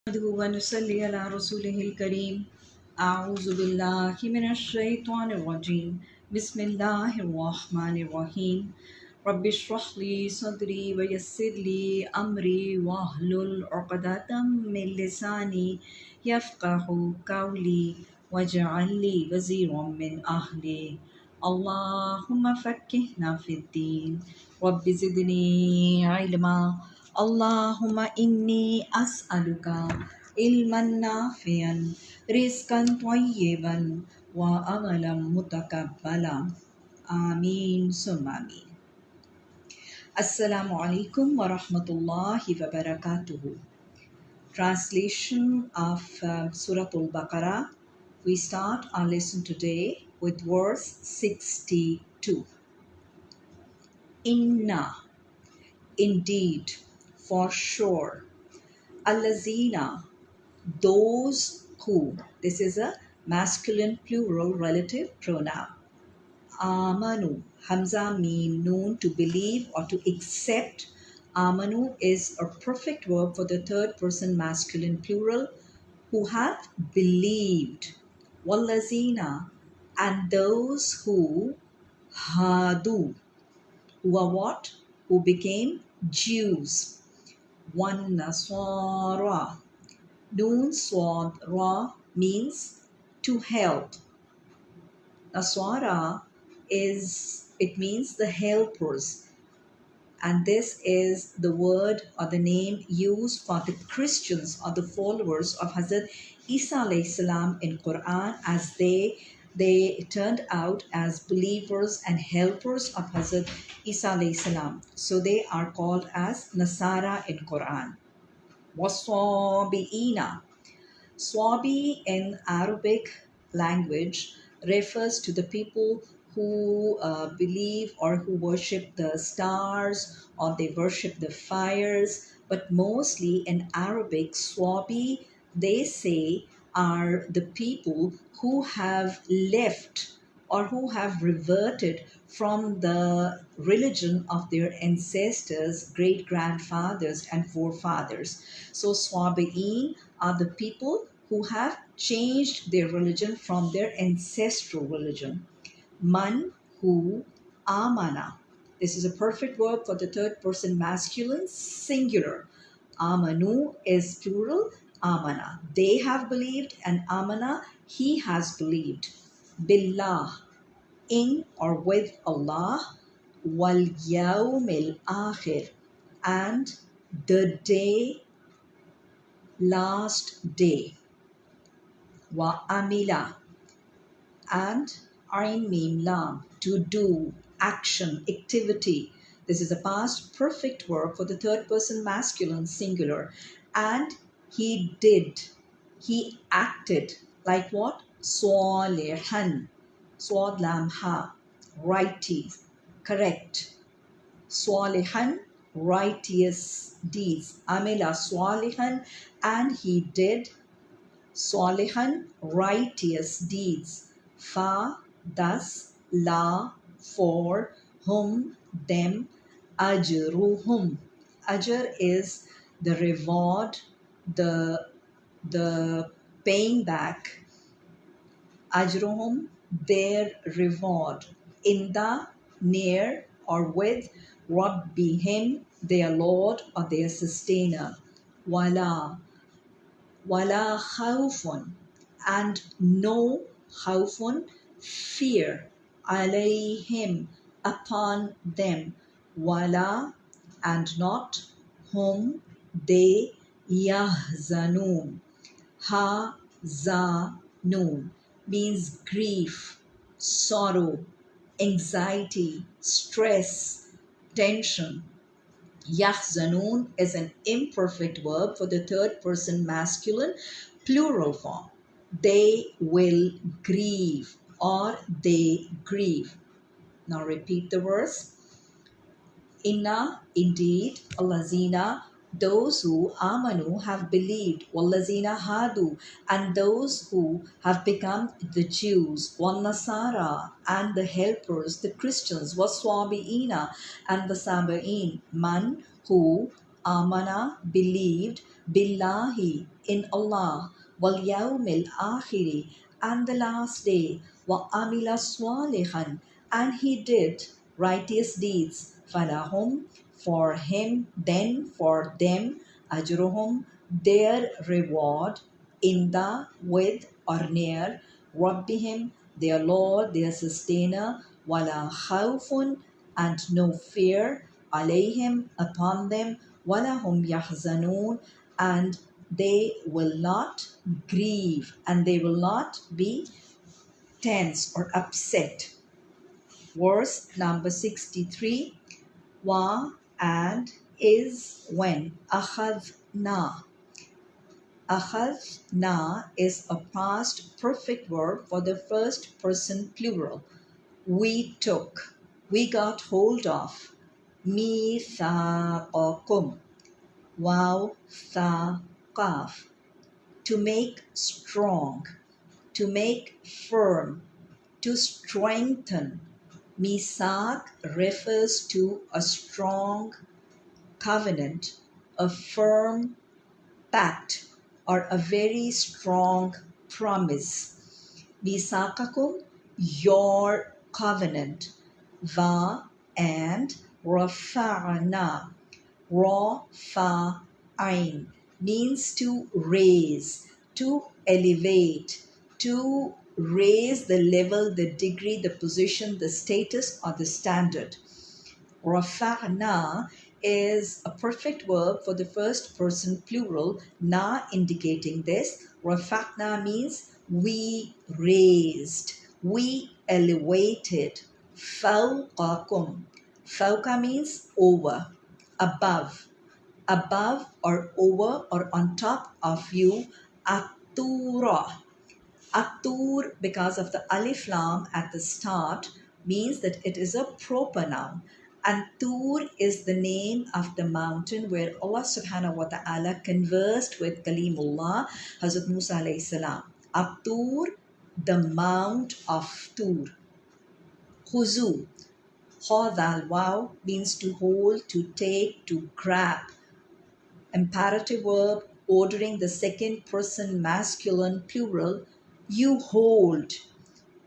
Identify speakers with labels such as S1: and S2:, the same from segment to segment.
S1: نحمده ونصلي على رسوله الكريم. أعوذ بالله من الشيطان الرجيم. بسم الله الرحمن الرحيم. رب اشرح لي صدري ويسر لي أمري واحلل عقدة من لساني يفقه قولي واجعل لي وزيرا من أهلي. اللهم فقهنا في الدين. رب زدني علما. اللهم إني أسألك علما نافعا رزقا طيبا وعملا متقبلا. آمين ثم آمين. Assalamu alaikum wa rahmatullahi wa barakatuhu. Translation of Surah Al-Baqarah. We start our lesson today with verse 62. Inna, indeed, for sure. Allazina, those who. This is a masculine plural relative pronoun. Amanu, Hamza mean noon, to believe or to accept. Amanu is a perfect verb for the third person masculine plural, who have believed. Wallazina, and those who hadu, who are what? Who became Jews. One Nasara. Noon swad ra means to help. Nasara it means the helpers, and this is the word or the name used for the Christians or the followers of Hazrat Isa alayhi salam in Quran, as they turned out as believers and helpers of Hazrat Isa alayhi salam. So they are called as Nasara in Quran. Wasabi'ina. Swabi in Arabic language refers to the people who believe or who worship the stars, or they worship the fires. But mostly in Arabic, Swabi, they say, are the people who have left or who have reverted from the religion of their ancestors, great grandfathers, and forefathers. So, Swabi'in are the people who have changed their religion from their ancestral religion. Man, who, amana. This is a perfect verb for the third person masculine singular. Amanu is plural, amana. They have believed, and amana, he has believed. Billah, in or with Allah. Wal yawmil akhir, and the day, last day. Wa amila, and ain mim lam, to do, action, activity. This is a past perfect verb for the third person masculine singular. And he did, he acted, like what? Swalihan, swad lam ha, righty, correct. Swalihan, righteous deeds. Amila swalihan, and he did Salihan, righteous deeds. Fa, thus, la, for, whom, them, ajruhum. Ajr is the reward, the paying back. Ajruhum, their reward. In the, near, or with, Rabbihim, their Lord or their sustainer. Wala, wala khawfun, and no khawfun, fear, alayhim, upon them. Wala, and not, whom, they, yahzanun. Ha-za-nun means grief, sorrow, anxiety, stress, tension. Yahzanun is an imperfect verb for the third person masculine plural form. They will grieve, or they grieve. Now repeat the verse. Inna, indeed, allazina, those who amanu, have believed, wallazina hadu, and those who have become the Jews, wal nasara, and the helpers, the Christians, waswabiina, and the sabain. Man, who, amana, believed, billahi, in Allah, wal yawmil akhiri, and the last day, wa amila swalihan, and he did righteous deeds, falahum, for him, then for them, ajruhum, their reward, in the, with, or near, Rabbihim, their Lord, their sustainer, wala khawfun, and no fear, alayhim, upon them, wala hum yahzanun, and they will not grieve, and they will not be tense or upset. Verse number 63, wa, and, is, when, akhadna. Akhadna is a past perfect verb for the first person plural. We took, we got hold of. Mithaqakum, waw, tha, qaf, to make strong, to make firm, to strengthen. Misaq refers to a strong covenant, a firm pact, or a very strong promise. Misaqakum, your covenant. Va, and rafa'na, ra, fa, ain, means to raise, to elevate, to raise the level, the degree, the position, the status, or the standard. Rafa'na is a perfect verb for the first person plural, na indicating this. Rafa'na means we raised, we elevated. Fawqakum. Fawqa means over, above, above or over or on top of you. Atura. Atur, because of the alif lam at the start, means that it is a proper noun. And Tur is the name of the mountain where Allah subhanahu wa ta'ala conversed with Kalimullah, Hazrat Musa alayhi salam. Atur, the mount of Tur. Khuzu, Khodal wow, means to hold, to take, to grab. Imperative verb ordering the second person masculine plural. You hold,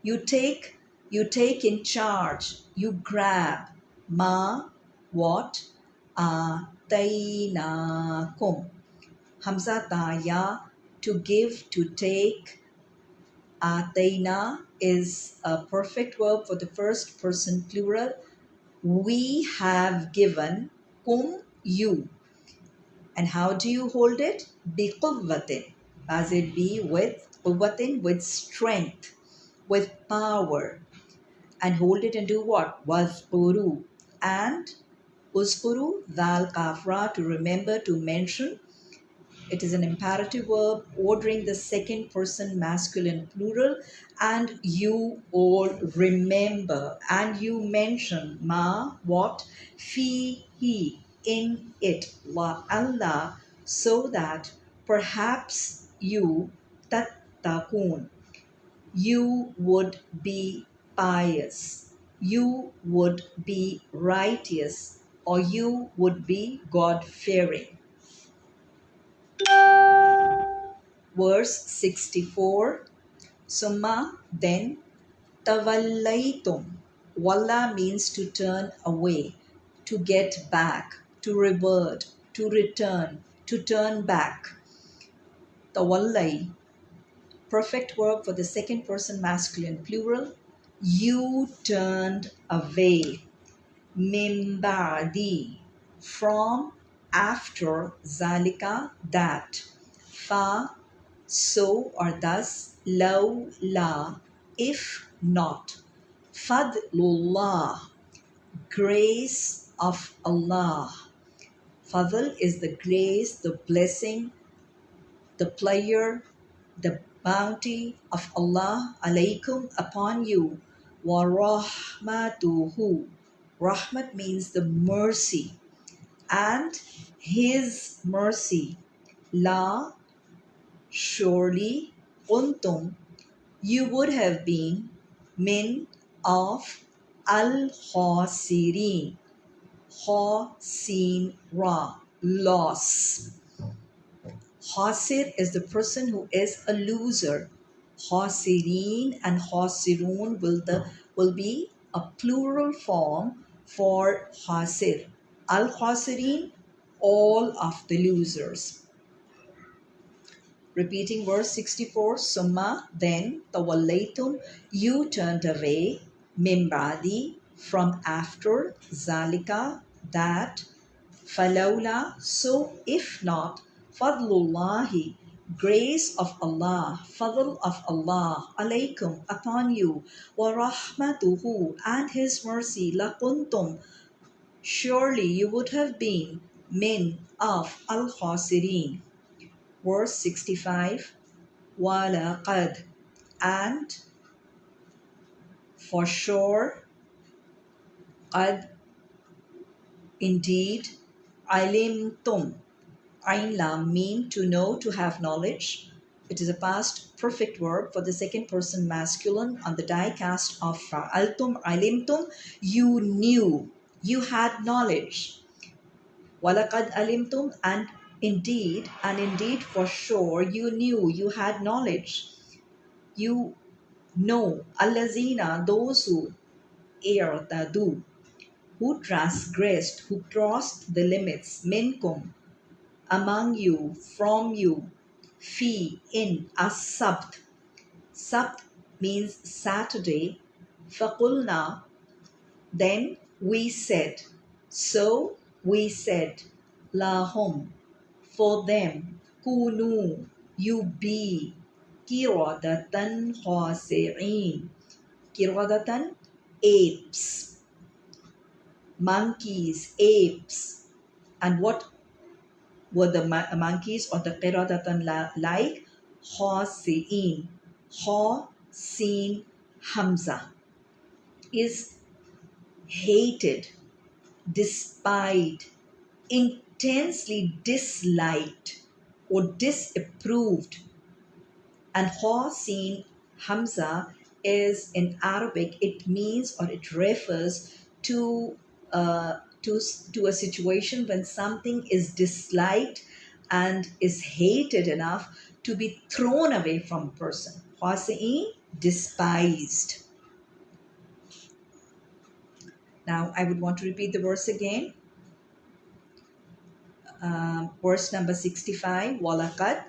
S1: you take in charge, you grab. Ma, what? Atainakum. Hamza taya, to give, to take. Ataina is a perfect verb for the first person plural. We have given, kum, you. And how do you hold it? Biquvvatin. As it be with quvvatin, with strength, with power. And hold it and do what? Wazkuru. And uskuru, dal kafra, to remember, to mention. It is an imperative verb ordering the second person masculine plural. And you all remember. And you mention ma, what? Fihi, in it. La Allah, so that perhaps you tattaqun, you would be pious, you would be righteous, or you would be God-fearing. Verse 64, Summa, then, tawallaytum. Walla means to turn away, to get back, to revert, to return, to turn back. Tawallay, perfect verb for the second person masculine plural. You turned away. Min ba'di, from, after, zalika, that. Fa, so or thus. Law, la, if not. Fadlullah, grace of Allah. Fadl is the grace, the blessing, the pleasure, the bounty of Allah alaykum, upon you. Wa rahmatuhu. Rahmat means the mercy, and his mercy. La, surely. Kuntum, you would have been. Min, of. Al khasirin. Kha, sin, ra, loss. Khasir is the person who is a loser. Khasirin and khasirun will be a plural form for khasir. Al khasirin, all of the losers. Repeating verse 64, Summa, then, tawallaytum, you turned away, mimbadi, from after, zalika, that, falawla, so if not, fadlullahi, grace of Allah, fadl of Allah, alaykum, upon you, wa rahmatuhu, and His mercy, lakuntum, surely you would have been, min, of, al-khasirin. Verse 65, وَلَقَدْ, and for sure, قد, indeed, alimtum, ain lam, mean to know, to have knowledge. It is a past perfect verb for the second person masculine on the die cast of altum, alimtum, you knew, you had knowledge. وَلَقَدْ alimtum, and indeed for sure, you knew, you had knowledge. You know, allazina, those who irtadu, who transgressed, who crossed the limits, minkum, among you, from you, fi, in, as-sabt. Sabt means Saturday. Faqulna, then we said. So we said, lahum, for them, kunu, you be, kiradatan khasi'in. Kiradatan, apes, monkeys, apes. And what were the monkeys or the qiradatan like? Khasi'in. Kha, sin, hamza is hated, despised, intensely disliked or disapproved. And ha, sin, hamza is in Arabic, it means or it refers to to a situation when something is disliked and is hated enough to be thrown away from a person. Khasi'in, despised. Now I would want to repeat the verse again. Verse number 65, walaqad,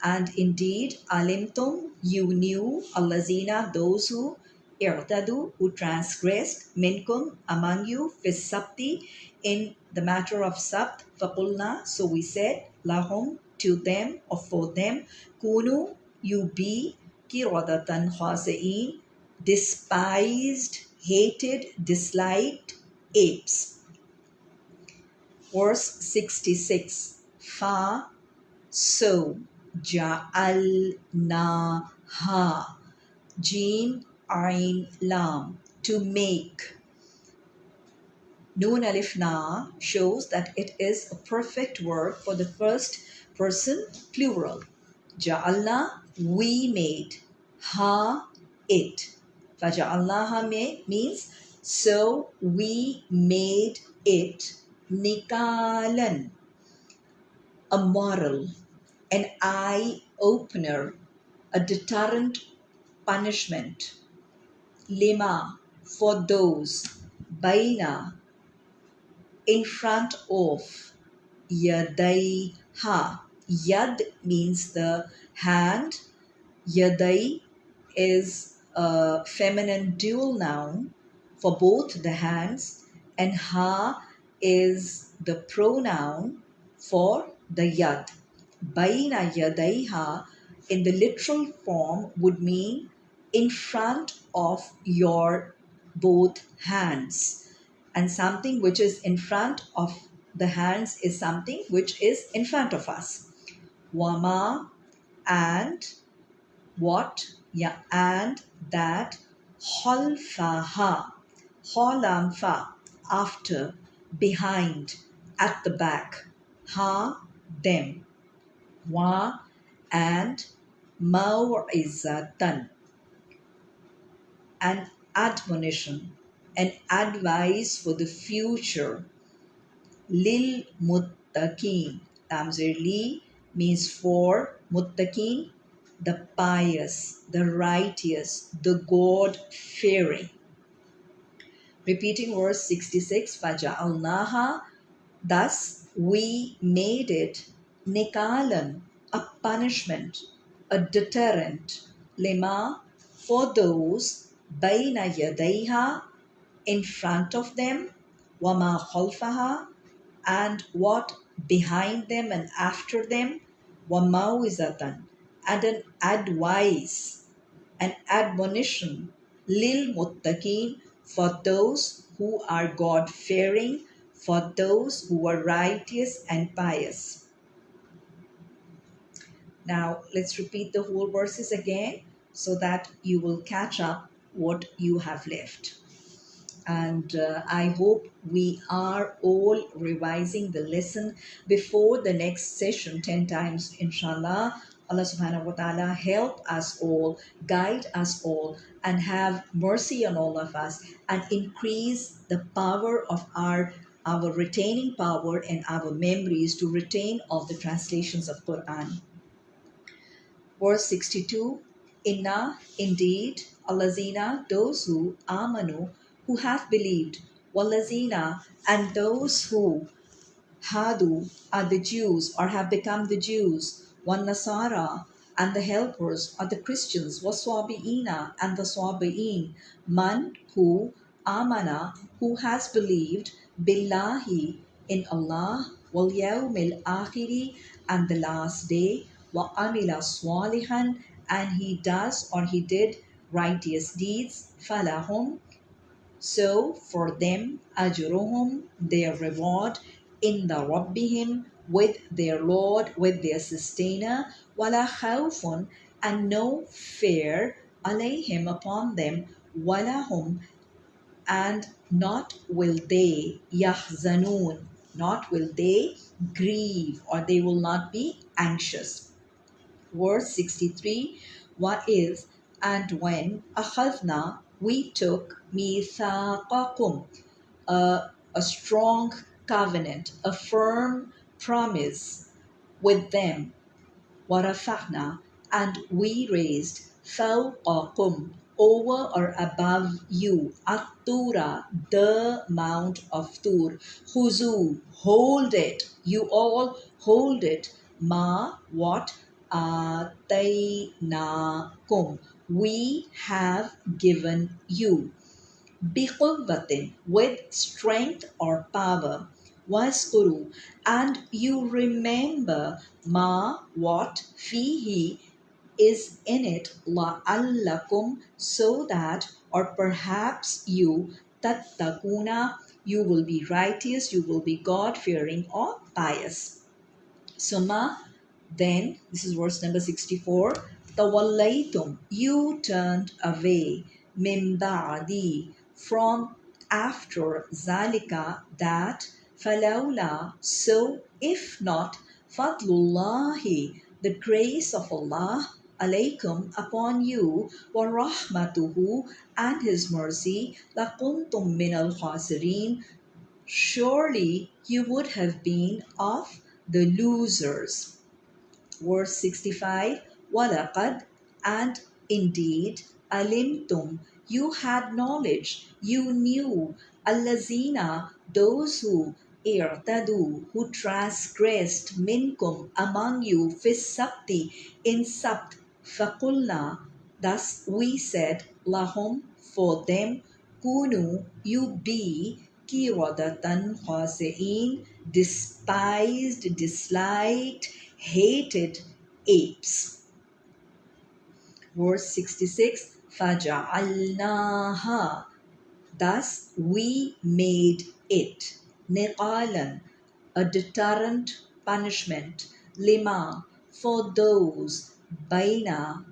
S1: and indeed, alimtum, you knew, allazina, those who, irtadu, who transgressed, minkum, among you, fis sabti, in the matter of sabt, faqulna, so we said, lahum, to them, or for them, kunu, you be, kiradatan khasi'in, despised, hated, disliked, apes. Verse 66, fa, so, ja'alnaha, jim, ain, lam, to make. Noon alif na shows that it is a perfect verb for the first person plural. Ja'alna, we made. Ha, it. Faja'alnaha means, so we made it. Nikalan, a moral, an eye opener, a deterrent punishment. Lima, for those. Baina, in front of. Yadaiha, yad means the hand. Yadai is a feminine dual noun for both the hands, and ha is the pronoun for the yad. Baina yadaiha in the literal form would mean in front of your both hands. And something which is in front of the hands is something which is in front of us. Wama, and what? Yeah, and that. Khalfaha, khalamfa, after, behind, at the back. Ha, them. Wa, and maw'izatan, an admonition, an advice for the future. Lil muttaqin, tamzir li, means for muttaqin, the pious, the righteous, the God fearing. Repeating verse 66, فَجَعَلْنَاهَا, thus we made it nikalan, a punishment, a deterrent, lima, for those bayna yadayha, in front of them, wama khalfaha, and what behind them and after them, wamawizatan, and an advice, an admonition, lil muttaqin, for those who are God fearing, for those who are righteous and pious. Now let's repeat the whole verses again so that you will catch up what you have left. And I hope we are all revising the lesson before the next session 10 times, inshallah. Allah subhanahu wa ta'ala help us all, guide us all, and have mercy on all of us, and increase the power of our retaining power and our memories to retain all the translations of Quran. Verse 62, Inna, indeed, Allazina, those who, Amanu, who have believed, Wallazina, and those who, Hadu, are the Jews or have become the Jews, Wan Nasara, and the helpers are the Christians, Waswabi'ina, and the Swabi'in, Man, who, Amana, who has believed, Billahi, in Allah, Wal Yawmil Akhiri, and the last day, Wa Amila Swalihan, and he does or he did righteous deeds, Falahum, so for them, ajruhum, their reward, in the Rabbihim, with their Lord, with their sustainer, wala khawfun, and no fear, alayhim, upon them, wala hum, and not will they, yahzanun, not will they grieve, or they will not be anxious. Verse 63, what is, and when akhadna, we took mithaqakum, a strong covenant, a firm promise with them, warafahna, and we raised fawqakum, over or above you, at-tura, the mount of Tur, khuzu, hold it, you all hold it, ma, what, atainakum, we have given you, biquwwatin, with strength or power, waskuru, and you remember, ma, what, fihi, is in it, la'allakum, so that or perhaps you, tattakuna, you will be righteous, you will be God fearing or pious. Summa, then, this is verse number 64, tawallaytum, you turned away, min ba'di, from after zalika, that, falawla, so if not, fadlullahi, the grace of Allah, alaykum, upon you, wa rahmatuhu, and his mercy, lakuntum min al khasirin, surely you would have been of the losers. Verse 65, وَلَقَدْ, and indeed, alimtum, you had knowledge, you knew, allazina, those who, irtadu, who transgressed, minkum, among you, fis sabti, in sabt, faqulna, thus we said, lahum, for them, kunu, you be, kiradatan khasi'in, despised, disliked, hated apes. Verse 66, فَجَعَلْنَاهَا, thus we made it, niqalan, a deterrent punishment, lima, for those, baina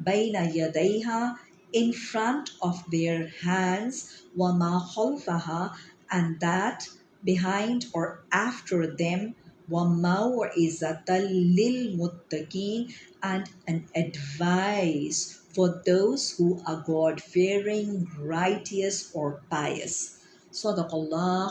S1: yadayha, in front of their hands, wama khalfaha, and that behind or after them, wamaw'izatal lil muttaqin, and an advice for those who are God fearing, righteous or pious. Sadaqallah